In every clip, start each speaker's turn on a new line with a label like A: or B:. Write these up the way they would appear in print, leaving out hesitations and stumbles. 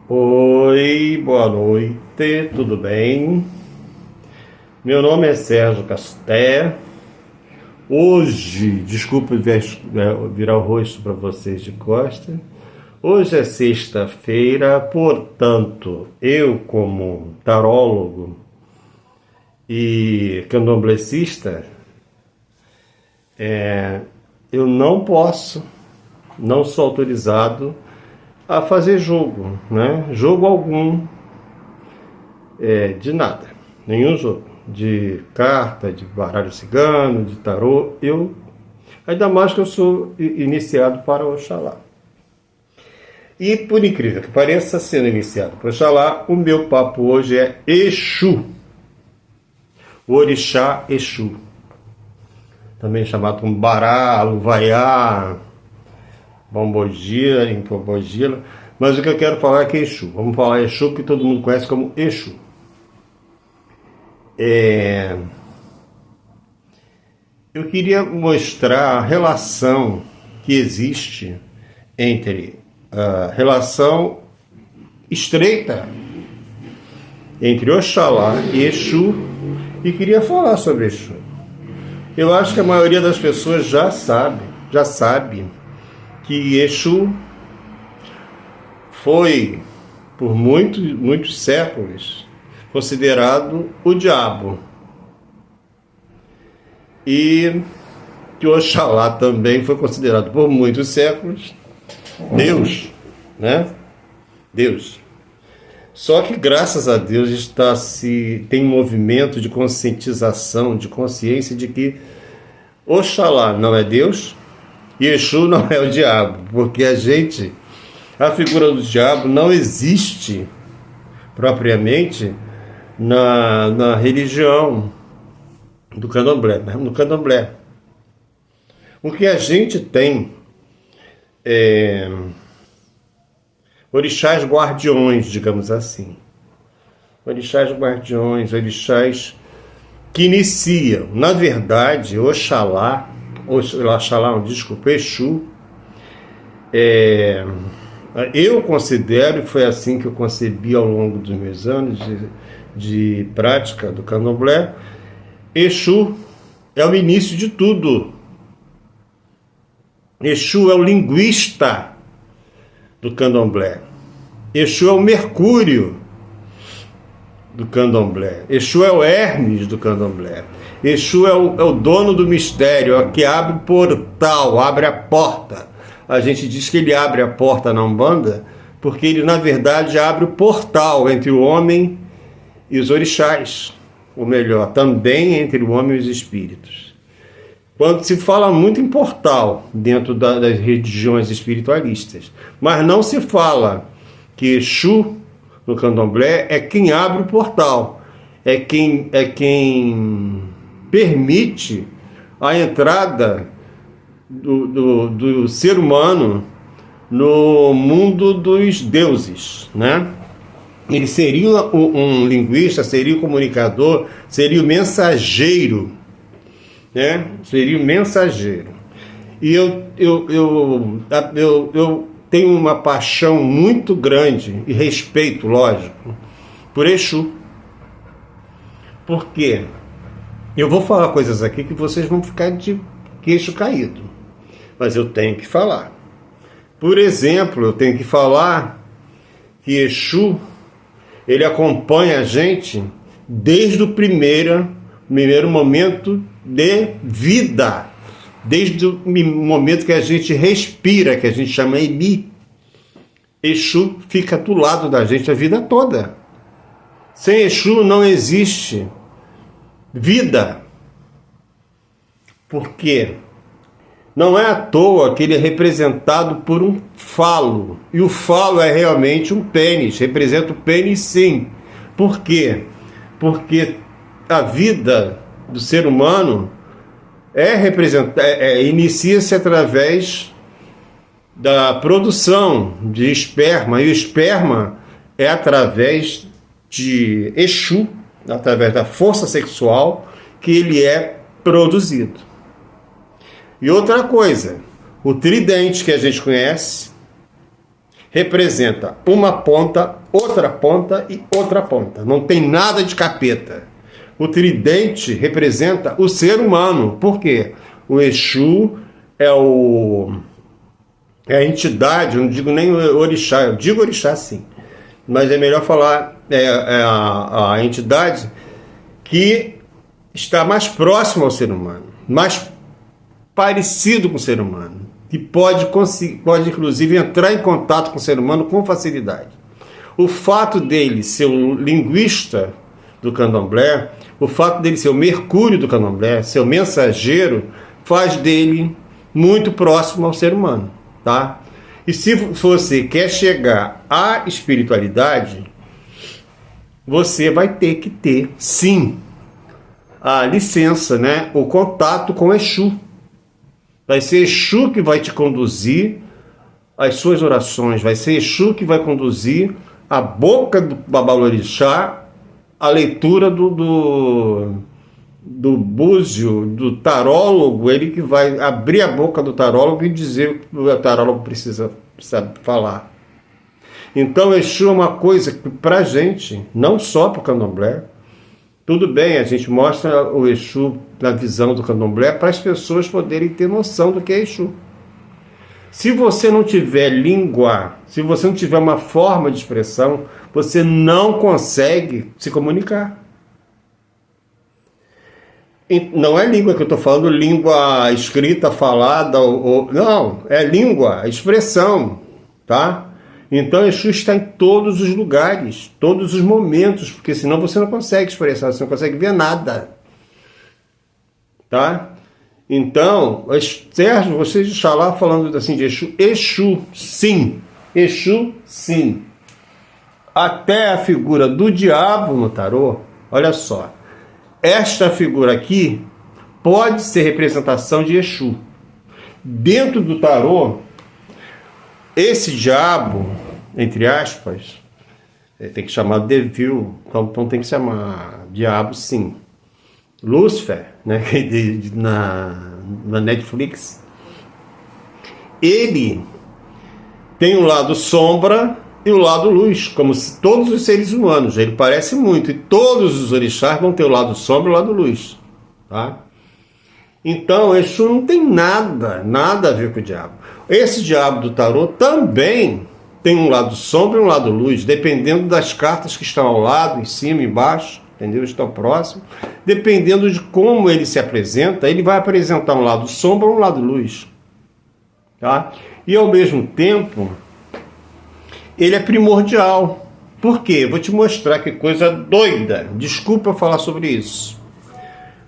A: Oi, boa noite, tudo bem? Meu nome é Sérgio Casté. Hoje, desculpe virar o rosto para vocês de costa. Hoje é sexta-feira, portanto, eu, como tarólogo e candomblessista, eu não sou autorizado a fazer jogo, né? Jogo algum, de nada, nenhum jogo, de carta, de baralho cigano, de tarô, ainda mais que eu sou iniciado para Oxalá. E por incrível que pareça, sendo iniciado para Oxalá, o meu papo hoje é Exu, o orixá Exu, também chamado como Bará, Luvaiá, Bombogila, Impobogila, mas o que eu quero falar é que Exu. Vamos falar Exu, que todo mundo conhece como Exu. Eu queria mostrar a relação que existe entre a relação estreita entre Oxalá e Exu, e queria falar sobre Exu. Eu acho que a maioria das pessoas já sabe que Exu foi, por muitos séculos, considerado o diabo. E que Oxalá também foi considerado por muitos séculos Deus, né? Deus. Só que graças a Deus tem um movimento de conscientização, de consciência de que Oxalá não é Deus e Exu não é o diabo, porque a figura do diabo não existe propriamente na religião do candomblé, no candomblé. O que a gente tem é orixás guardiões, digamos assim. Orixás guardiões, orixás que iniciam. Na verdade, Exu, eu considero, e foi assim que eu concebi ao longo dos meus anos de prática do candomblé, Exu é o início de tudo. Exu é o linguista do candomblé. Exu é o Mercúrio do candomblé. Exu é o Hermes do candomblé. Exu é o dono do mistério, é o que abre o portal, abre a porta. A gente diz que ele abre a porta na Umbanda porque ele, na verdade, abre o portal entre o homem e os orixás. Ou melhor, também entre o homem e os espíritos. Quando se fala muito em portal dentro das religiões espiritualistas, mas não se fala que Exu, no candomblé, é quem abre o portal, é quem permite a entrada do ser humano no mundo dos deuses, né? Ele seria um linguista, seria um comunicador, seria o mensageiro, né? Seria o mensageiro. E eu tenho uma paixão muito grande e respeito, lógico, por Exu. Por quê? Eu vou falar coisas aqui que vocês vão ficar de queixo caído, mas eu tenho que falar. Por exemplo, eu tenho que falar que Exu, ele acompanha a gente desde o primeiro momento de vida, desde o momento que a gente respira, que a gente chama Emi. Exu fica do lado da gente a vida toda. Sem Exu não existe vida. Por quê? Não é à toa que ele é representado por um falo. E o falo é realmente um pênis. Representa o pênis, sim. Por quê? Porque a vida do ser humano inicia-se através da produção de esperma. E o esperma é através de Exu, através da força sexual, que ele é produzido. E outra coisa, o tridente que a gente conhece representa uma ponta e outra ponta. Não tem nada de capeta. O tridente representa o ser humano. Por quê? O Exu é a entidade, eu não digo nem orixá, eu digo orixá sim, mas é melhor falar a entidade que está mais próxima ao ser humano, mais parecido com o ser humano, que pode inclusive entrar em contato com o ser humano com facilidade. O fato dele ser o linguista do candomblé, o fato dele ser o Mercúrio do candomblé, ser o mensageiro, faz dele muito próximo ao ser humano, tá? E se você quer chegar à espiritualidade, você vai ter que ter, sim, a licença, né? O contato com Exu. Vai ser Exu que vai te conduzir às suas orações, vai ser Exu que vai conduzir a boca do Babalorixá, a leitura do búzio, do tarólogo, ele que vai abrir a boca do tarólogo e dizer o que o tarólogo precisa falar. Então, Exu é uma coisa que, pra gente, não só para o candomblé, tudo bem, a gente mostra o Exu na visão do candomblé para as pessoas poderem ter noção do que é Exu. Se você não tiver língua, se você não tiver uma forma de expressão, você não consegue se comunicar. Não é língua que eu estou falando, língua escrita, falada, não, é língua, expressão, tá? Então Exu está em todos os lugares, todos os momentos, porque senão você não consegue expressar, você não consegue ver nada, tá? Então, Sérgio, você está lá falando assim de Exu, Exu sim, até a figura do diabo no tarô, olha só, esta figura aqui pode ser representação de Exu. Dentro do tarô, esse diabo, entre aspas, tem que chamar de Devil, então tem que chamar diabo sim. Lúcifer, né, na Netflix, ele tem o lado sombra e o lado luz, como se todos os seres humanos, ele parece muito, e todos os orixás vão ter o lado sombra e o lado luz, tá? Então, Exu não tem nada a ver com o diabo. Esse diabo do tarô também tem um lado sombra e um lado luz, dependendo das cartas que estão ao lado, em cima, embaixo, entendeu? Estão próximos. Dependendo de como ele se apresenta, ele vai apresentar um lado sombra ou um lado luz, tá? E ao mesmo tempo, ele é primordial. Por quê? Vou te mostrar que coisa doida. Desculpa eu falar sobre isso.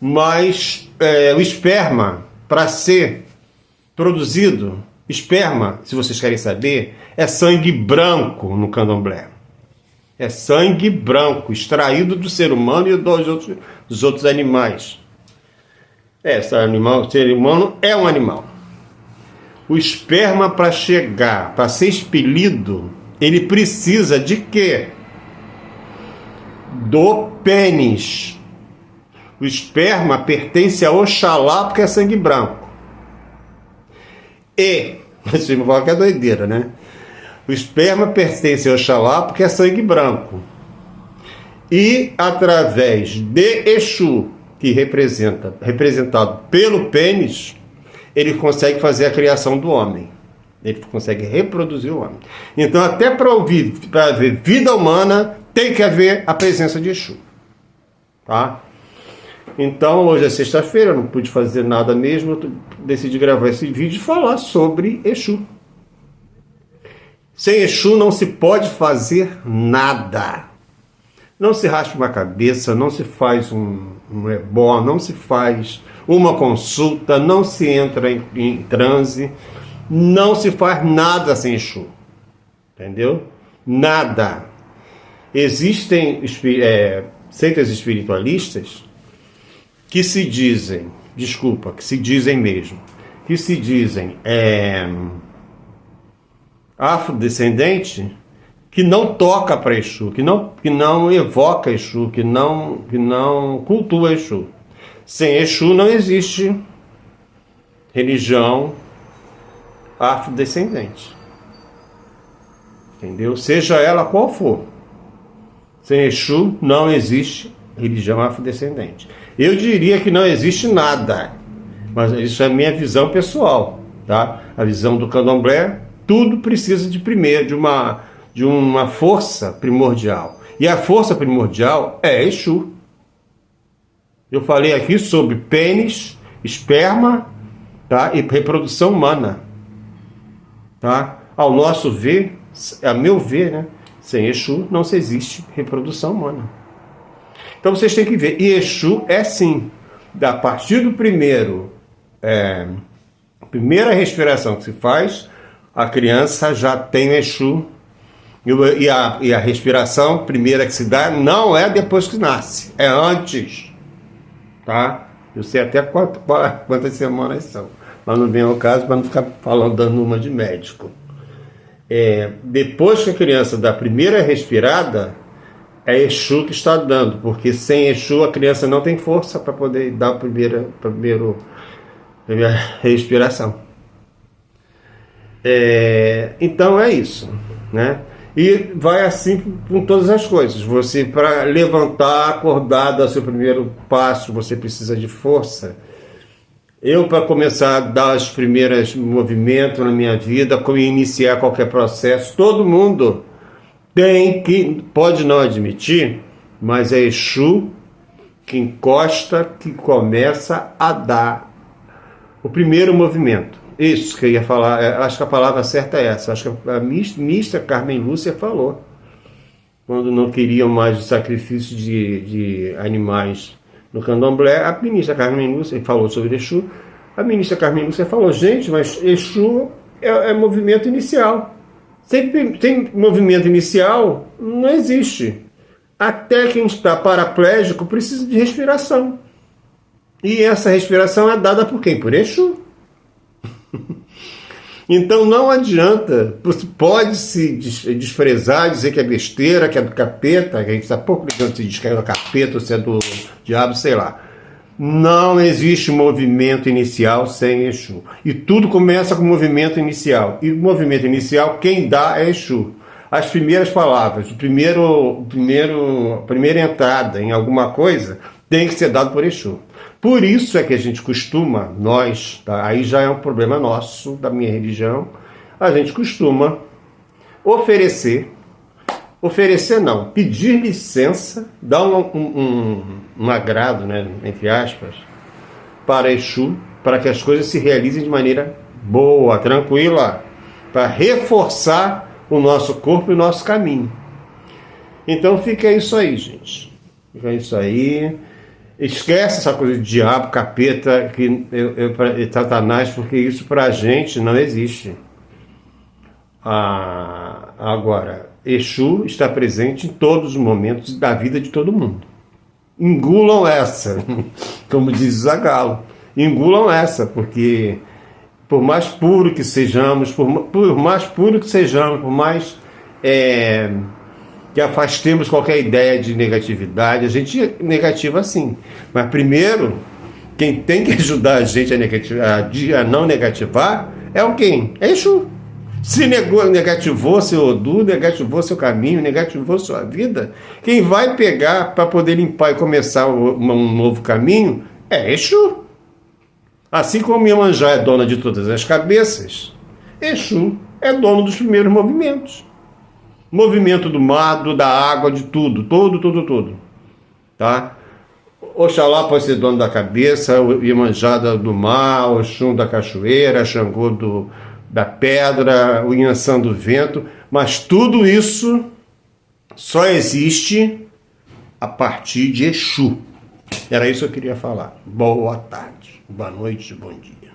A: Mas o esperma, para ser produzido, esperma, se vocês querem saber, é sangue branco no candomblé. É sangue branco, extraído do ser humano e dos outros animais. O ser humano é um animal. O esperma, para chegar, para ser expelido, ele precisa de quê? Do pênis. O esperma pertence a Oxalá porque é sangue branco. E, vocês vão falar que é doideira, né? O esperma pertence a Oxalá porque é sangue branco. E através de Exu, que representado pelo pênis, ele consegue fazer a criação do homem. Ele consegue reproduzir o homem. Então, até para haver vida humana, tem que haver a presença de Exu. Tá? Então, hoje é sexta-feira, eu não pude fazer nada mesmo, eu decidi gravar esse vídeo e falar sobre Exu. Sem Exu não se pode fazer nada. Não se raspa uma cabeça, não se faz um ebó, não se faz uma consulta, não se entra em transe, não se faz nada sem Exu. Entendeu? Nada. Existem seitas espiritualistas que se dizem afrodescendente, que não toca para Exu, que não evoca Exu, que não cultua Exu. Sem Exu não existe religião afrodescendente. entendeu? Seja ela qual for. Sem Exu não existe religião afrodescendente. Eu diria que não existe nada, mas isso é a minha visão pessoal, tá? A visão do candomblé, tudo precisa de uma força primordial. E a força primordial é Exu. Eu falei aqui sobre pênis, esperma, tá? E reprodução humana, tá? Ao nosso ver, a meu ver, né? Sem Exu não se existe reprodução humana. Então vocês têm que ver. E Exu é sim, a partir do primeira respiração que se faz, a criança já tem Exu. E a respiração primeira que se dá não é depois que nasce, é antes. Tá? Eu sei até quantas semanas são, mas não vem ao caso para não ficar falando, dando uma de médico. Depois que a criança dá a primeira respirada, é Exu que está dando, porque sem Exu a criança não tem força para poder dar a primeira respiração. Então é isso, né? E vai assim com todas as coisas. Você, para levantar, acordar, dar seu primeiro passo, você precisa de força. Eu, para começar a dar os primeiros movimentos na minha vida, como iniciar qualquer processo, todo mundo pode não admitir, mas é Exu que encosta, que começa a dar o primeiro movimento. Isso que eu ia falar, acho que a palavra certa é essa. Acho que a ministra Carmen Lúcia falou, quando não queriam mais o sacrifício de animais no candomblé, a ministra Carmen Lúcia falou sobre Exu. A ministra Carmen Lúcia falou: gente, mas Exu é movimento inicial. Sem movimento inicial, não existe. Até quem está paraplégico precisa de respiração. E essa respiração é dada por quem? Por Exu. Então não adianta, pode se desprezar, dizer que é besteira, que é do capeta, que a gente está pouco ligando se diz que é do capeta ou se é do diabo, sei lá. Não existe movimento inicial sem Exu. E tudo começa com movimento inicial. E o movimento inicial, quem dá é Exu. As primeiras palavras, a primeira entrada em alguma coisa tem que ser dado por Exu. Por isso é que a gente costuma, nós, tá? Aí já é um problema nosso, da minha religião, a gente costuma pedir licença, dar um agrado, né, entre aspas, para Exu, para que as coisas se realizem de maneira boa, tranquila, para reforçar o nosso corpo e o nosso caminho. Então fica isso aí, gente. Fica isso aí. Esquece essa coisa de diabo, capeta, Satanás, porque isso pra gente não existe. Agora, Exu está presente em todos os momentos da vida de todo mundo. Engulam essa, como diz Zagalo. Engulam essa, porque por mais puro que sejamos, por mais que afastemos qualquer ideia de negatividade, a gente é negativa sim. Mas primeiro, quem tem que ajudar a gente a não negativar é o quem? É Exu. Se negativou seu Odu, negativou seu caminho, negativou sua vida, quem vai pegar para poder limpar e começar um novo caminho é Exu. Assim como Iemanjá é dona de todas as cabeças, Exu é dono dos primeiros movimentos. Movimento do mar, da água, de tudo, tudo. Tá? Oxalá pode ser dono da cabeça, o Iemanjá do mar, o Oxum da cachoeira, Xangô da pedra, o Inhansã do vento, mas tudo isso só existe a partir de Exu. Era isso que eu queria falar. Boa tarde, boa noite, bom dia.